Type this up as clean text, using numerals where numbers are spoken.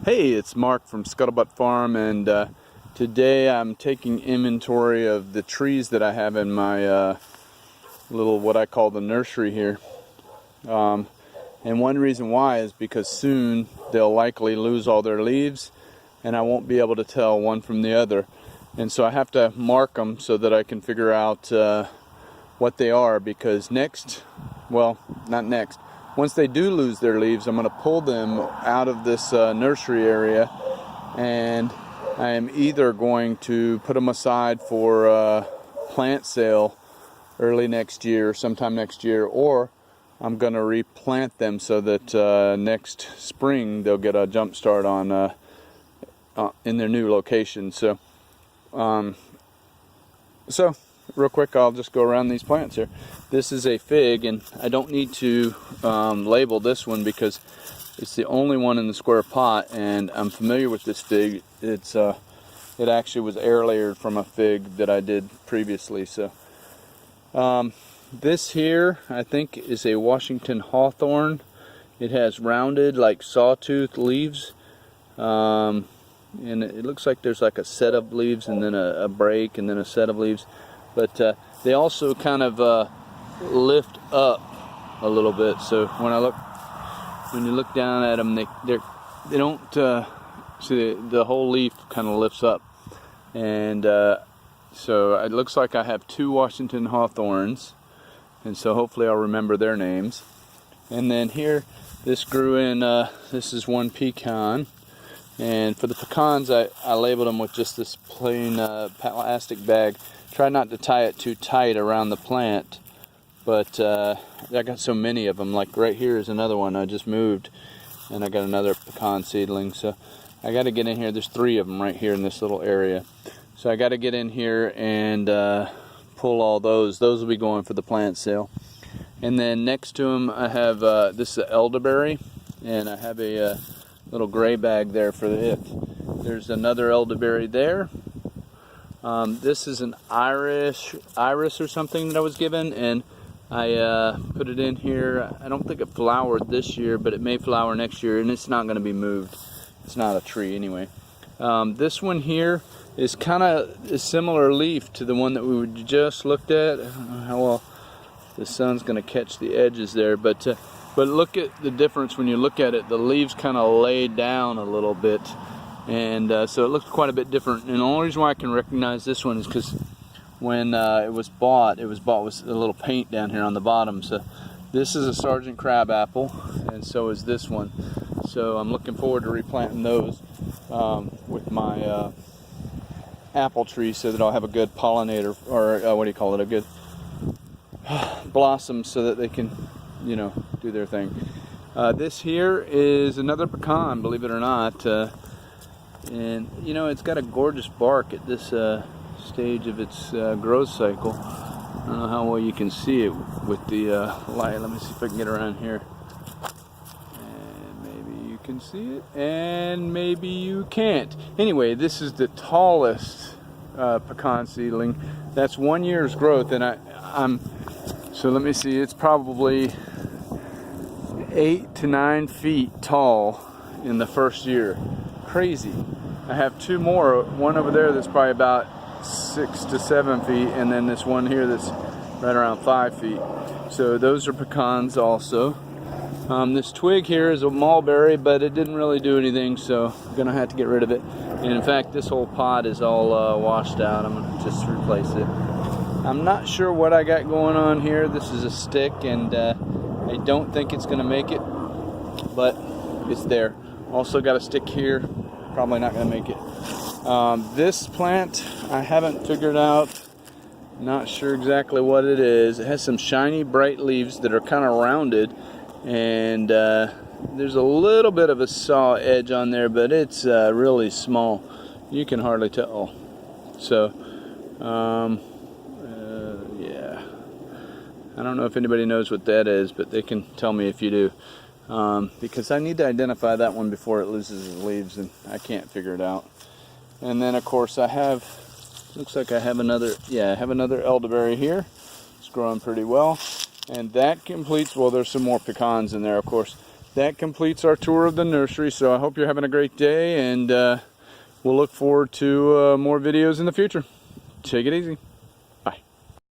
Hey, it's Mark from Scuttlebutt Farm, and today I'm taking inventory of the trees that I have in my little, what I call the nursery here. And one reason why is because soon they'll likely lose all their leaves and I won't be able to tell one from the other. And so I have to mark them so that I can figure out what they are, because once they do lose their leaves, I'm going to pull them out of this nursery area, and I am either going to put them aside for plant sale early next year, sometime next year, or I'm going to replant them so that next spring they'll get a jump start on in their new location. So real quick, I'll just go around these plants here. This is a fig, and I don't need to label this one because it's the only one in the square pot, and I'm familiar with this fig. It actually was air layered from a fig that I did previously. So this here, I think, is a Washington hawthorn. It has rounded, like sawtooth leaves, and it looks like there's like a set of leaves and then a break and then a set of leaves. But they also kind of lift up a little bit. So when you look down at them, they don't see the whole leaf kind of lifts up. And so it looks like I have two Washington hawthorns, and so hopefully I'll remember their names. And then here, this grew in. This is one pecan. And for the pecans, I labeled them with just this plain plastic bag. Try not to tie it too tight around the plant, but I got so many of them. Like right here is another one I just moved, and I got another pecan seedling. So I got to get in here. There's 3 of them right here in this little area. So I got to get in here and pull all those. Those will be going for the plant sale. And then next to them, I have this is an elderberry, and I have a little gray bag there for it. There's another elderberry there. This is an iris or something that I was given, and I put it in here. I don't think it flowered this year, but it may flower next year, and it's not going to be moved. It's not a tree anyway. This one here is kind of a similar leaf to the one that we just looked at. I don't know how well the sun's going to catch the edges there, but look at the difference when you look at it. The leaves kind of lay down a little bit. And so it looks quite a bit different. And the only reason why I can recognize this one is because when it was bought with a little paint down here on the bottom. So this is a Sergeant Crab apple, and so is this one. So I'm looking forward to replanting those with my apple tree, so that I'll have a good pollinator, or what do you call it, a good blossom, so that they can, do their thing. This here is another pecan, believe it or not. And it's got a gorgeous bark at this stage of its growth cycle. I don't know how well you can see it with the light. Let me see if I can get around here. And maybe you can see it, and maybe you can't. Anyway, this is the tallest pecan seedling. That's 1 year's growth, and so let me see. It's probably 8 to 9 feet tall in the first year. Crazy. I have 2 more, one over there that's probably about 6 to 7 feet, and then this one here that's right around 5 feet. So those are pecans also. This twig here is a mulberry, but it didn't really do anything, so I'm gonna have to get rid of it. And in fact, this whole pot is all washed out. I'm gonna just replace it. I'm not sure what I got going on here. This is a stick, and I don't think it's gonna make it, but it's there. Also got a stick here, probably not going to make it. This plant I haven't figured out, not sure exactly what it is. It has some shiny bright leaves that are kind of rounded, and there's a little bit of a saw edge on there, but it's really small. You can hardly tell. So yeah, I don't know if anybody knows what that is, but they can tell me if you do. Because I need to identify that one before it loses its leaves, and I can't figure it out. And then of course looks like I have another elderberry here. It's growing pretty well. And that completes, well, there's some more pecans in there, of course. that completes our tour of the nursery. So I hope you're having a great day, and we'll look forward to more videos in the future. Take it easy.